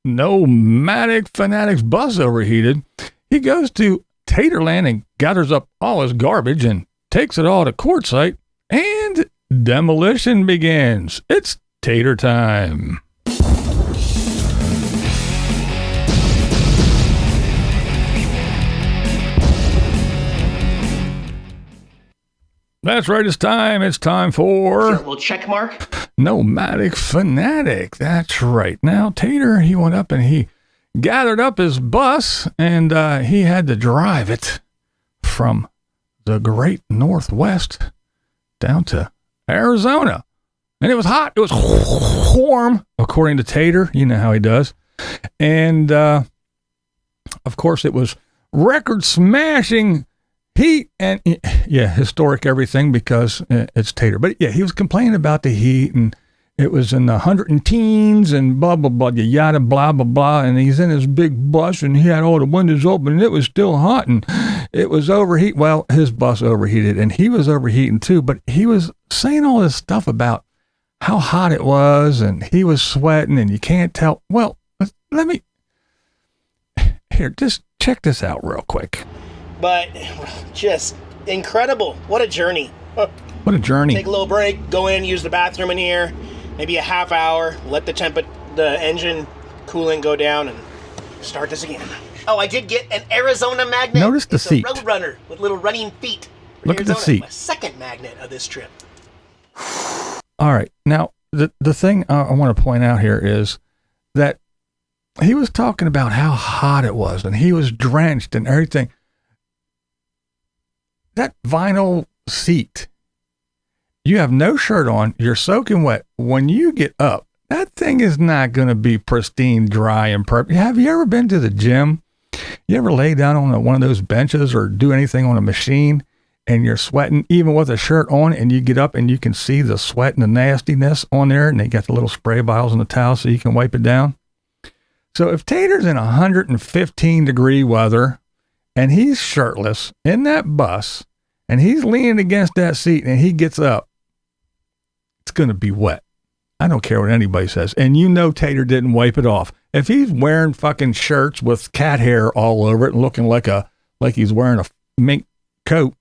Nomadic Fanatic's bus overheated, he goes to Taterland and gathers up all his garbage and takes it all to Quartzsite, and demolition begins. It's Tater time. That's right, it's time. It's time for... Sure, well, check mark. Nomadic Fanatic. That's right. Now, Tater, he went up and he gathered up his bus, and he had to drive it from the great Northwest down to Arizona. And it was hot. It was warm, according to Tater. You know how he does. And, of course, it was record-smashing heat and, yeah, historic everything because it's Tater. But, yeah, he was complaining about the heat, and it was in the 110s and blah, blah, blah, yada, blah, blah, blah. And he's in his big bus, and he had all the windows open, and it was still hot, and it was overheat. Well, his bus overheated, and he was overheating too. But he was saying all this stuff about how hot it was, and he was sweating, and you can't tell. Well, let me... Here, just check this out real quick. But just incredible. What a journey. What a journey. Take a little break, go in, use the bathroom in here, maybe a half hour, let the engine cooling go down, and start this again. Oh, I did get an Arizona magnet. Notice the seat. It's a road runner with little running feet. Look Arizona. at the seat. My second magnet of this trip. All right. Now, the thing I want to point out here is that he was talking about how hot it was, and he was drenched and everything. That vinyl seat, you have no shirt on, you're soaking wet. When you get up, that thing is not going to be pristine, dry, and perfect. Have you ever been to the gym? You ever lay down on one of those benches or do anything on a machine and you're sweating even with a shirt on, and you get up and you can see the sweat and the nastiness on there, and they got the little spray bottles and the towel so you can wipe it down? So if Tater's in 115 degree weather and he's shirtless in that bus and he's leaning against that seat and he gets up, it's going to be wet. I don't care what anybody says. And you know Tater didn't wipe it off. If he's wearing fucking shirts with cat hair all over it and looking like he's wearing a mink coat,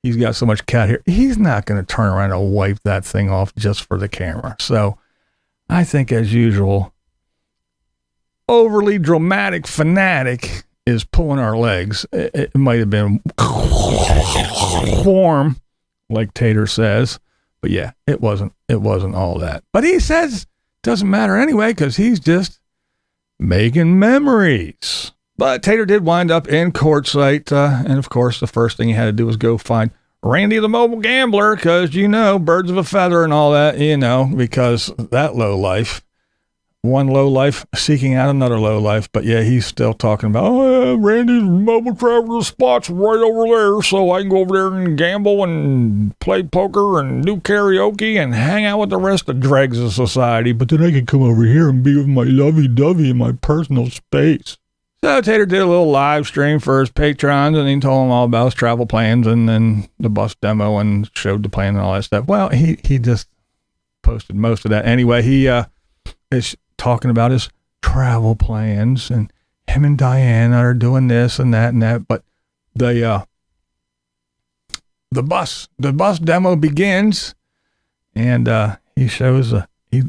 he's got so much cat hair, he's not going to turn around and wipe that thing off just for the camera. So I think, as usual, overly dramatic Fanatic is pulling our legs. It might have been warm, like Tater says, but yeah, it wasn't all that. But he says it doesn't matter anyway because he's just making memories. But Tater did wind up in Quartzsite, and of course, the first thing he had to do was go find Randy the Mobile Gambler, because, you know, birds of a feather and all that, you know, because that lowlife. One low life seeking out another low life, but yeah, he's still talking about, oh, Randy's mobile traveler spot's right over there, so I can go over there and gamble and play poker and do karaoke and hang out with the rest of the dregs of society, but then I can come over here and be with my lovey-dovey in my personal space. So Tater did a little live stream for his patrons, and he told them all about his travel plans and then the bus demo and showed the plan and all that stuff. Well, he just posted most of that. Anyway, he is talking about his travel plans, and him and Diana are doing this and that, but the bus demo begins, and he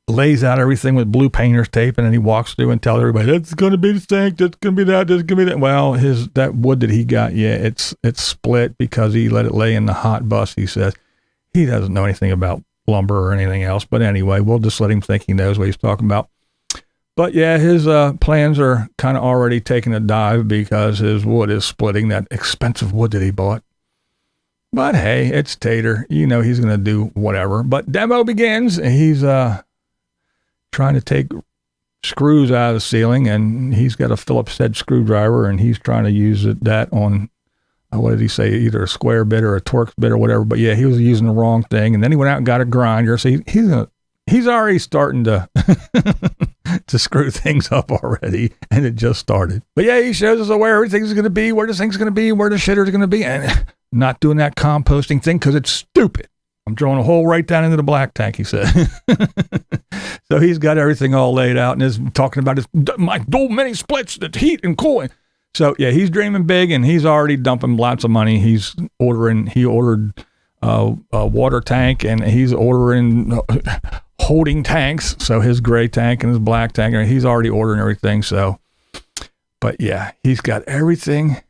lays out everything with blue painter's tape, and then he walks through and tells everybody, that's going to be the sink, that's going to be that, that's going to be that. Well, that wood that he got, yeah, it's split because he let it lay in the hot bus. He says he doesn't know anything about lumber or anything else, but anyway, we'll just let him think he knows what he's talking about. But yeah, his plans are kind of already taking a dive because his wood is splitting, that expensive wood that he bought. But hey, it's Tater, you know he's going to do whatever. But demo begins, and he's trying to take screws out of the ceiling, and he's got a Phillips head screwdriver, and he's trying to use that on what did he say, either a square bit or a Torx bit or whatever. But yeah, he was using the wrong thing, and then he went out and got a grinder. So he's already starting to to screw things up already, and it just started. But yeah, he shows us where everything's going to be, where this thing's going to be, where the shitter's going to be, and not doing that composting thing because it's stupid. I'm drilling a hole right down into the black tank, he said. So he's got everything all laid out and is talking about my dual mini splits, the heat and cooling. So yeah, he's dreaming big and he's already dumping lots of money. He ordered a water tank and he's ordering holding tanks. So his gray tank and his black tank, he's already ordering everything. So, but yeah, he's got everything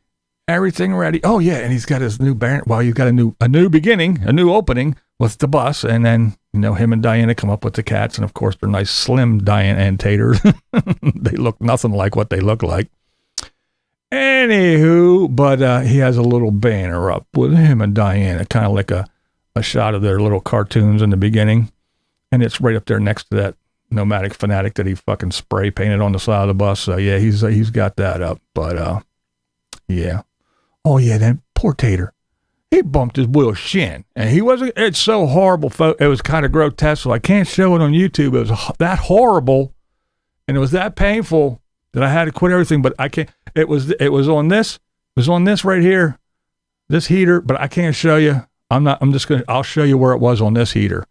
ready. Oh yeah. And he's got his new banner. Well, you've got a new beginning, a new opening with the bus. And then, him and Diana come up with the cats. And of course they're nice, slim Diana and Tater. They look nothing like what they look like. Anywho, but he has a little banner up with him and Diana, kind of like a shot of their little cartoons in the beginning. And it's right up there next to that Nomadic Fanatic that he fucking spray painted on the side of the bus. So yeah, he's got that up. But yeah. Oh yeah, then poor Tater. He bumped his little shin. And it's so horrible. It was kind of grotesque. So I can't show it on YouTube. It was that horrible. And it was that painful that I had to quit everything. But I can't. It was on this. It was on this right here. This heater. But I can't show you. I'll show you where it was on this heater.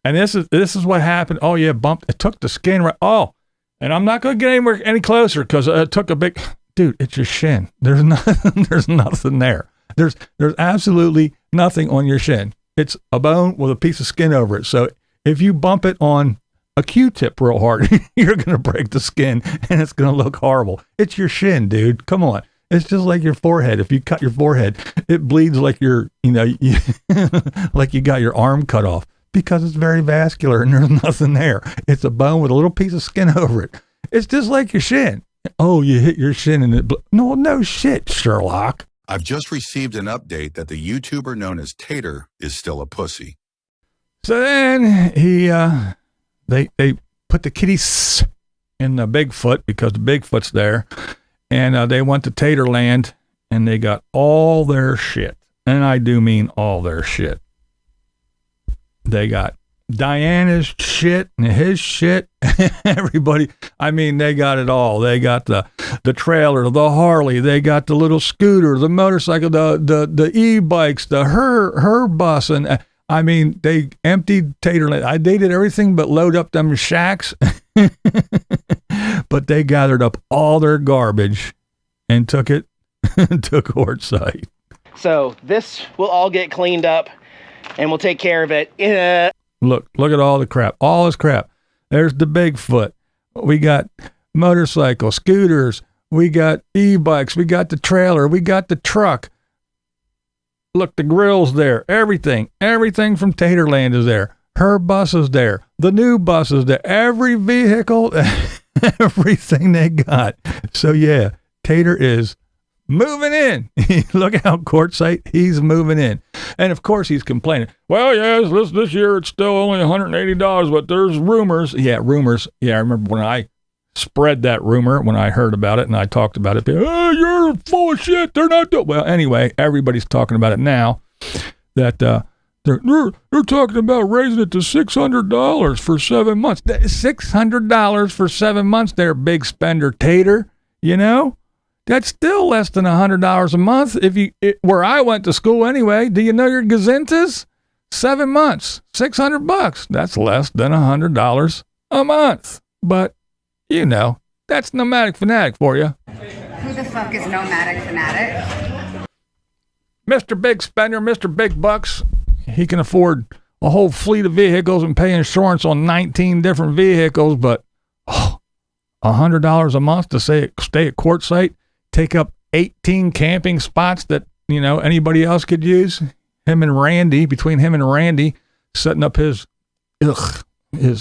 And this is what happened. Oh yeah, bumped. It took the skin right. Oh, and I'm not going to get any closer because it took a big. Dude, it's your shin. There's nothing there. There's absolutely nothing on your shin. It's a bone with a piece of skin over it. So if you bump it on a Q-tip real hard, you're going to break the skin and it's going to look horrible. It's your shin, dude. Come on. It's just like your forehead. If you cut your forehead, it bleeds like like you got your arm cut off because it's very vascular and there's nothing there. It's a bone with a little piece of skin over it. It's just like your shin. Oh, you hit your shin and it no shit, Sherlock. I've just received an update that the YouTuber known as Tater is still a pussy. So then they put the kitties in the Bigfoot because the Bigfoot's there, and they went to Taterland and they got all their shit, and I do mean all their shit. They got Diana's shit and his shit. Everybody, I mean, they got it all. They got the trailer, the Harley, they got the little scooter, the motorcycle, the e-bikes, her bus, and I mean, they emptied Taterland. They did everything but load up them shacks, but they gathered up all their garbage and took it to Quartzsite. So this will all get cleaned up and we'll take care of it. Look at all the crap. All this crap. There's the Bigfoot. We got motorcycles, scooters. We got e-bikes. We got the trailer. We got the truck. Look, the grill's there. Everything from Taterland is there. Her bus is there. The new bus is there. Every vehicle, everything they got. So yeah, Tater is moving in. Look how Quartzsite, he's moving in. And of course he's complaining. Well, yes, this year it's still only $180, but there's rumors. Yeah, rumors. Yeah, I remember when I spread that rumor, when I heard about it and I talked about it. Oh, you're full of shit. They're not doing. Well, anyway, everybody's talking about it now that they're talking about raising it to $600 for 7 months. $600 for 7 months there, big spender Tater, That's still less than $100 a month. Where I went to school anyway, do you know your gazintas? 7 months, $600. That's less than $100 a month. But, that's Nomadic Fanatic for you. Who the fuck is Nomadic Fanatic? Mr. Big Spender, Mr. Big Bucks. He can afford a whole fleet of vehicles and pay insurance on 19 different vehicles, but $100 a month to stay at Quartzsite, take up 18 camping spots that, anybody else could use. Between him and Randy, setting up his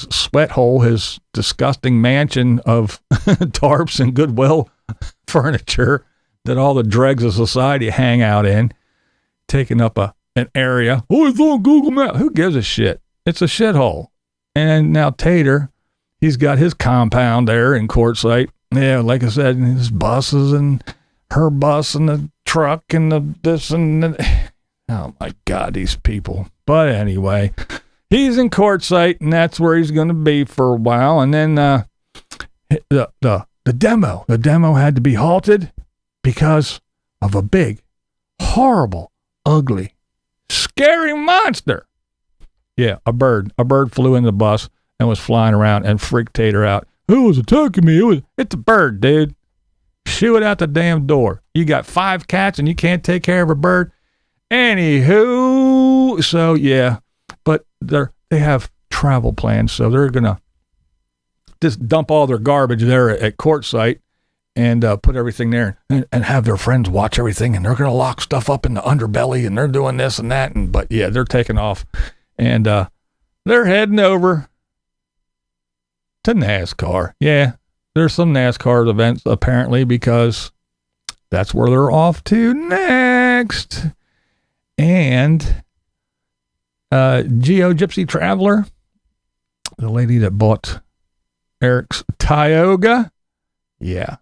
sweat hole, his disgusting mansion of tarps and Goodwill furniture that all the dregs of society hang out in, taking up an area. Oh, it's on Google Maps. Who gives a shit? It's a shithole. And now Tater, he's got his compound there in Quartzsite. Yeah, like I said, his buses and her bus and the truck and the this and the, oh my God, these people. But anyway, he's in Quartzsite and that's where he's going to be for a while. And then the demo had to be halted because of a big, horrible, ugly, scary monster. Yeah, a bird. A bird flew in the bus and was flying around and freaked Tater out. Who was attacking me? It's a bird, dude. Shoo it out the damn door. You got 5 cats and you can't take care of a bird. Anywho, so yeah, but they have travel plans, so they're gonna just dump all their garbage there at Quartzsite and put everything there and have their friends watch everything, and they're gonna lock stuff up in the underbelly, and they're doing this and that, but yeah, they're taking off, and they're heading over to NASCAR. Yeah, there's some NASCAR events apparently because that's where they're off to next. And Geo Gypsy Traveler, the lady that bought Eric's Tioga, yeah,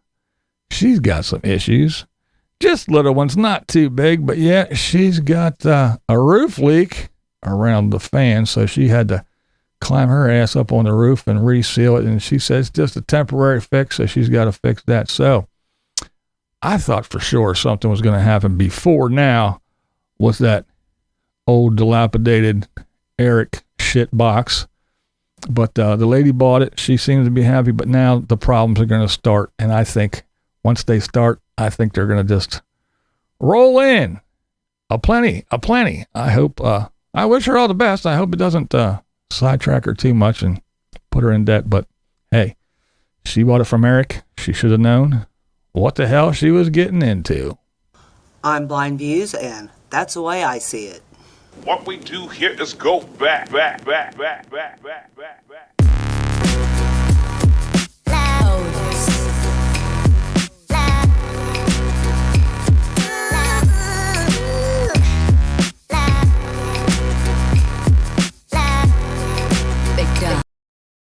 she's got some issues. Just little ones, not too big, but yeah, she's got a roof leak around the fan, so she had to climb her ass up on the roof and reseal it, and she says it's just a temporary fix, so she's got to fix that. So I thought for sure something was going to happen before now with that old dilapidated Eric shit box. But the lady bought it. She seems to be happy, but now the problems are going to start. And I think once they start, I think they're going to just roll in a plenty. I hope, I wish her all the best. I hope it doesn't sidetrack her too much and put her in debt. But hey, she bought it from Eric. She should have known what the hell she was getting into. I'm BlindViews, and that's the way I see it. What we do here is go back.